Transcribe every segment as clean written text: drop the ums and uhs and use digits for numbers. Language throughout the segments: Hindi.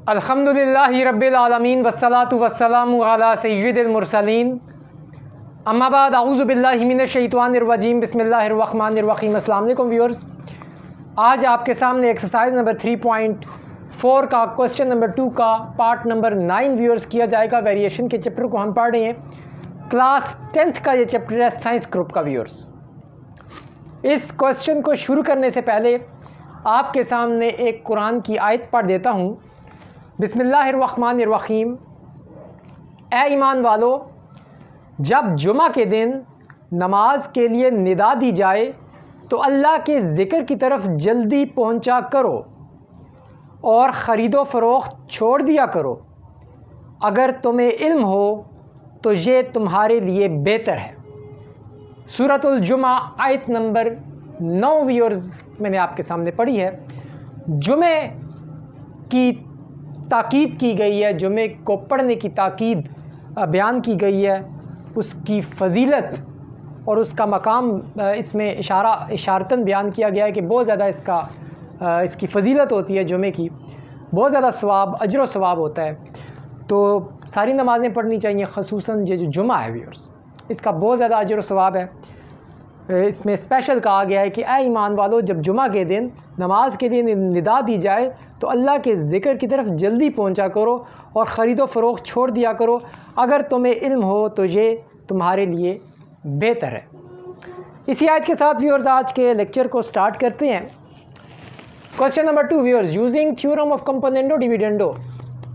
अल्हम्दुलिल्लाहि रब्बिल आलमीन वस्सलातु वस्सलामु अला सय्यिदिल मुरसलीन अम्मा बाद अऊज़ु बिल्लाहि मिनश शैतानिर रजीम बिस्मिल्लाहिर रहमानिर रहीम। अस्सलाम वालेकुम व्यूअर्स, आज आपके सामने एक्सरसाइज नंबर 3.4 का क्वेश्चन नंबर 2 का पार्ट नंबर 9 व्यूअर्स किया जाएगा। वेरिएशन के चैप्टर को हम पढ़ रहे हैं, क्लास 10th का ये चैप्टर है साइंस ग्रुप का। व्यूअर्स, इस क्वेश्चन को शुरू करने से पहले आपके सामने एक कुरान की आयत पढ़ देता हूँ। बिस्मिल्लाहिर्रहमानिर्रहीम। ए ईमान वालो, जब जुमा के दिन नमाज के लिए निदा दी जाए तो अल्लाह के ज़िक्र की तरफ जल्दी पहुंचा करो और ख़रीदो फ़रोख्त छोड़ दिया करो। अगर तुम्हें इल्म हो तो ये तुम्हारे लिए बेहतर है। सूरतुल जुमा आयत नंबर 9 व्यूअर्स मैंने आपके सामने पढ़ी है। जुमे की ताकीद की गई है, जुमे को पढ़ने की ताकीद बयान की गई है, उसकी फ़जीलत और उसका मकाम इसमें इशारतन बयान किया गया है कि बहुत ज़्यादा इसकी फ़जीलत होती है। जुमे की बहुत ज़्यादा सवाब, अजर व सवाब होता है। तो सारी नमाज़ें पढ़नी चाहिए, ख़ुसूसन जो जुमा है व्यूअर्स, इसका बहुत ज़्यादा अजर व सवाब है। इसमें स्पेशल कहा गया है कि ए ईमान वालों, जब जुमा के दिन नमाज के लिए निदा दी जाए तो अल्लाह के ज़िक्र की तरफ जल्दी पहुंचा करो और ख़रीदो फ़रोख्त छोड़ दिया करो। अगर तुम्हें इल्म हो तो ये तुम्हारे लिए बेहतर है। इसी आयत के साथ व्यूअर्स आज के लेक्चर को स्टार्ट करते हैं। Question number 2 viewers, using theorem of componendo dividendo,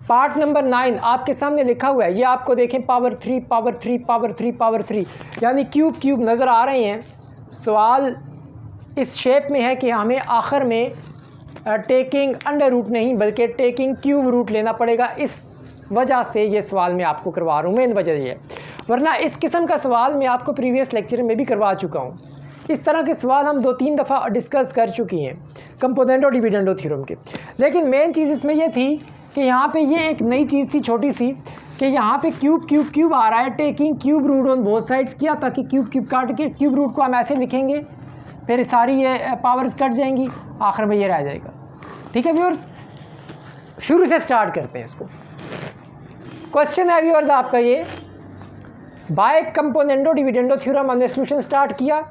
part number 9 आपके सामने लिखा हुआ है। ये आपको देखें पावर 3 पावर 3 पावर 3 पावर 3 यानी क्यूब नज़र आ रहे हैं। सवाल इस शेप में है कि हमें आखिर में टेकिंग अंडर रूट नहीं बल्कि टेकिंग क्यूब रूट लेना पड़ेगा। इस वजह से ये सवाल मैं आपको करवा रहा हूँ, मेन वजह ये है, वरना इस किस्म का सवाल मैं आपको प्रीवियस लेक्चर में भी करवा चुका हूँ। इस तरह के सवाल हम 2-3 दफ़ा डिस्कस कर चुकी हैं कंपोनेंडो डिविडेंडो थ्योरम के। लेकिन मेन चीज़ इसमें यह थी कि यहाँ पे ये एक नई चीज़ थी छोटी सी, कि यहाँ पे क्यूब आ रहा है, taking cube root on both sides किया, ताकि क्यूब काट के क्यूब रूट को हम ऐसे लिखेंगे, फिर सारी ये पावर्स कट जाएंगी, आखिर में ये रह जाएगा। ठीक है व्यूअर्स, शुरू से स्टार्ट करते हैं इसको। क्वेश्चन है व्यूअर्स आपका ये, बाय कंपोनेंडो डिविडेंडो थ्योरम हमने सोल्यूशन स्टार्ट किया।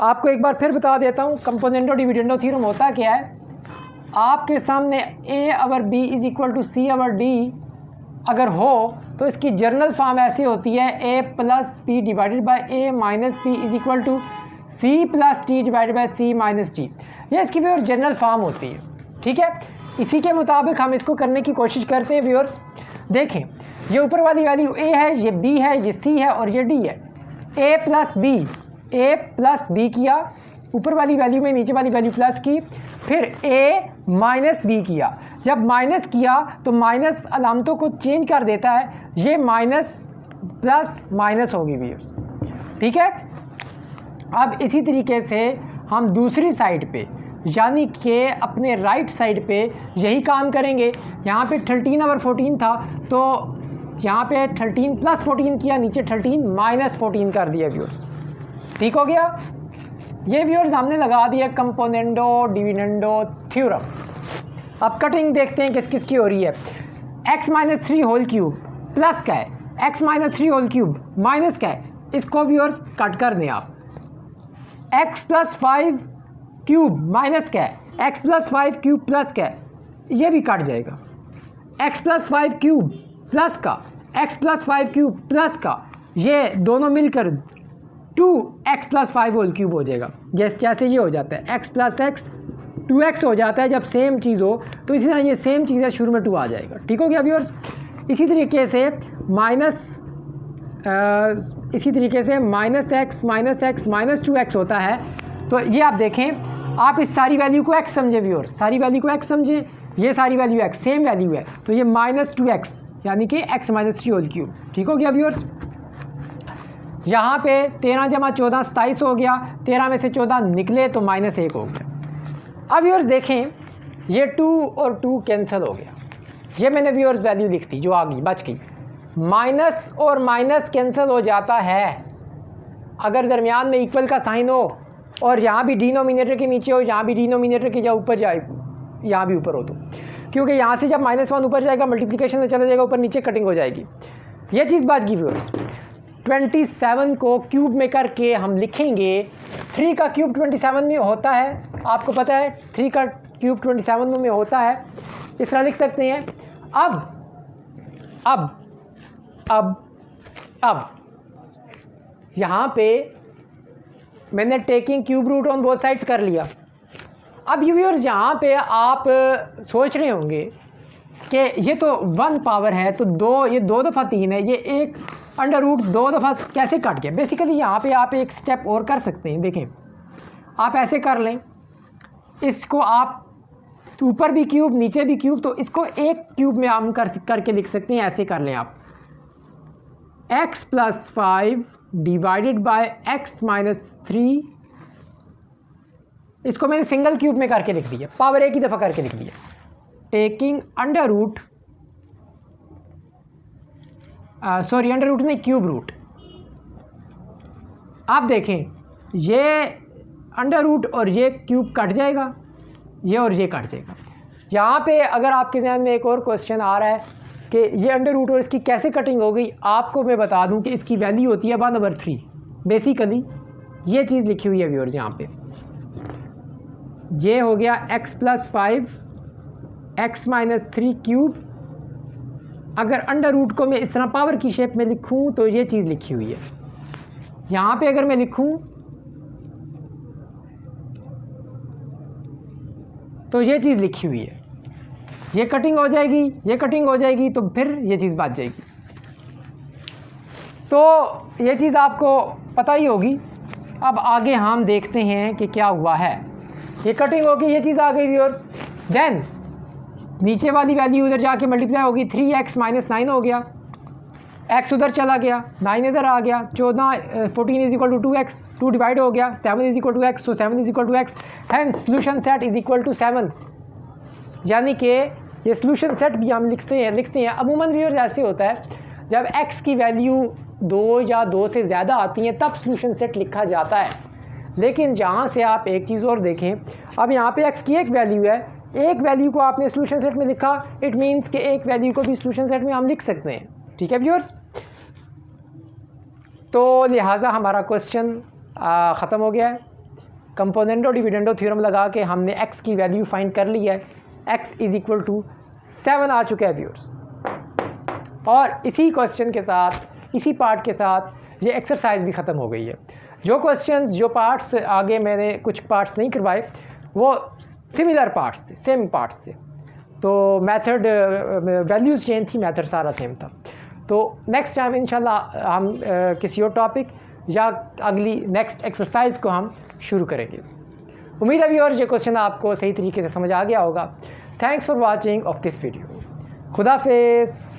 आपको एक बार फिर बता देता हूँ कंपोनेंडो डिविडेंडो थ्योरम होता क्या है। आपके सामने A/B=C/D अगर हो तो इसकी जर्नल फॉर्म ऐसी होती है A+P divided by A-P C+T divided by C-T। ये इसकी व्यूअर्स जर्नल फॉर्म होती है। ठीक है, इसी के मुताबिक हम इसको करने की कोशिश करते हैं। व्यूअर्स देखें, ये ऊपर वाली वैल्यू A है, ये B है, ये C है और ये D है। A+B किया, ऊपर वाली वैल्यू में नीचे वाली वैल्यू प्लस की, फिर A-B किया। जब माइनस किया तो माइनस अलामतों को चेंज कर देता है, ये माइनस प्लस माइनस होगी व्यूअर्स। ठीक है, अब इसी तरीके से हम दूसरी साइड पे यानी कि अपने राइट साइड पे यही काम करेंगे। यहाँ पे 13/14 था तो यहाँ पे 13 + 14 किया, नीचे 13 - 14 कर दिया व्यूअर्स। ठीक हो गया। ये व्यूअर्स हमने लगा दिया कंपोनेंडो डिविडेंडो थ्योरम। अब कटिंग देखते हैं किस किस की हो रही है। x-3 होल क्यूब प्लस का है, x-3 होल क्यूब माइनस का है, इसको व्यूअर्स कट कर दें आप। x+5 क्यूब माइनस का है, x+5 क्यूब प्लस का है, ये भी कट जाएगा। x+5 क्यूब प्लस का, x+5 क्यूब प्लस का, ये दोनों मिलकर 2x+5 होल क्यूब हो जाएगा। जैसे ये हो जाता है x+x 2x हो जाता है जब सेम चीज़ हो, तो इसी तरह ये सेम चीज़ है, शुरू में 2 आ जाएगा। ठीक हो गया व्यूअर्स। इसी तरीके से -x - 2x होता है। तो ये आप देखें, आप इस सारी वैल्यू को x समझें व्यूअर्स, सारी वैल्यू को x समझें, ये सारी वैल्यू x सेम वैल्यू है, तो ये -2x यानी कि x-3 होल क्यूब। ठीक हो गया व्यूअर्स। यहाँ पे 13 + 14 27 हो गया, 13 में से 14 निकले तो -1 हो गया। अब व्यूअर्स देखें, ये 2 और 2 कैंसिल हो गया, ये मैंने व्यूअर्स वैल्यू लिख दी जो आ गई, बच गई। माइनस और माइनस कैंसिल हो जाता है अगर दरमियान में इक्वल का साइन हो और यहाँ भी डिनोमिनेटर के नीचे हो, यहाँ भी डिनोमिनेटर के या ऊपर जाए, यहाँ भी ऊपर हो तो, क्योंकि यहाँ से जब -1 ऊपर जाएगा मल्टीप्लिकेशन में चला जाएगा, ऊपर नीचे कटिंग हो जाएगी। ये चीज़ बात की व्यूअर्स। 27 को क्यूब में करके हम लिखेंगे। 3 का क्यूब 27 में होता है, आपको पता है 3 का क्यूब 27 में होता है, इस तरह लिख सकते हैं। अब यहाँ पे मैंने taking cube root on both sides कर लिया। अब व्यूअर्स यहाँ पे आप सोच रहे होंगे कि ये तो 1 पावर है, तो 2, ये 2 दफ़ा 3 है, ये एक अंडर रूट 2 दफ़ा कैसे कट गया। बेसिकली यहाँ पे आप एक स्टेप और कर सकते हैं। देखें, आप ऐसे कर लें, इसको आप ऊपर भी क्यूब नीचे भी क्यूब, तो इसको एक क्यूब में हम करके लिख सकते हैं। ऐसे कर लें आप, x + 5 डिवाइडेड बाय x - 3, इसको मैंने सिंगल क्यूब में करके लिख दिया, पावर एक ही दफ़ा करके लिख दिया। टेकिंग अंडर रूट नहीं, क्यूब रूट। आप देखें, ये अंडर रूट और ये क्यूब कट जाएगा, ये और ये कट जाएगा। यहाँ पे अगर आपके जहन में एक और क्वेश्चन आ रहा है कि ये अंडर रूट और इसकी कैसे कटिंग हो गई, आपको मैं बता दूं कि इसकी वैल्यू होती है 1/3। बेसिकली ये चीज़ लिखी हुई है व्यूअर्स यहाँ पे। ये हो गया x + 5 x - 3 क्यूब। अगर अंडर रूट को मैं इस तरह पावर की शेप में लिखूं तो ये चीज़ लिखी हुई है। यहाँ पे अगर मैं लिखूं तो ये चीज़ लिखी हुई है। ये कटिंग हो जाएगी, ये कटिंग हो जाएगी, तो फिर ये चीज़ बच जाएगी। तो ये चीज़ आपको पता ही होगी। अब आगे हम देखते हैं कि क्या हुआ है। ये कटिंग होगी, ये चीज़ आ गई व्यूअर्स। देन नीचे वाली वैल्यू उधर जाके मल्टीप्लाई होगी, 3x - 9 हो गया, x उधर चला गया, 9 इधर आ गया, 14 14 = 2x, 2 डिवाइड हो गया, 7 = x, सो 7 = x, हैंस सोल्यूशन सेट = 7। यानी कि ये सोल्यूशन सेट भी हम लिखते हैं। अमूमन व्यूअर्स ऐसे होता है, जब x की वैल्यू 2 या 2 से ज़्यादा आती हैं तब सोल्यूशन सेट लिखा जाता है। लेकिन जहाँ से आप एक चीज़ और देखें, अब यहाँ पे x की एक वैल्यू है, एक वैल्यू को आपने सोल्यूशन सेट में लिखा, इट मीन्स कि एक वैल्यू को भी सोल्यूशन सेट में हम लिख सकते हैं। ठीक है व्यूअर्स, तो लिहाजा हमारा क्वेश्चन ख़त्म हो गया है। कंपोनेंडो डिविडेंडो थ्योरम लगा के हमने x की वैल्यू फाइंड कर ली है, x = 7 आ चुका है व्यूअर्स। और इसी क्वेश्चन के साथ, इसी पार्ट के साथ ये एक्सरसाइज भी ख़त्म हो गई है। जो क्वेश्चंस, जो पार्ट्स आगे मैंने कुछ पार्ट्स नहीं करवाए, वो सिमिलर पार्ट्स थे, सेम पार्ट्स थे। तो मेथड, वैल्यूज़ चेंज थी, मेथड सारा सेम था। तो नेक्स्ट टाइम इंशाल्लाह हम किसी और टॉपिक या अगली नेक्स्ट एक्सरसाइज को हम शुरू करेंगे। उम्मीद है व्यूअर्स ये क्वेश्चन आपको सही तरीके से समझ आ गया होगा। Thanks for watching of this video. खुदा हाफिज़।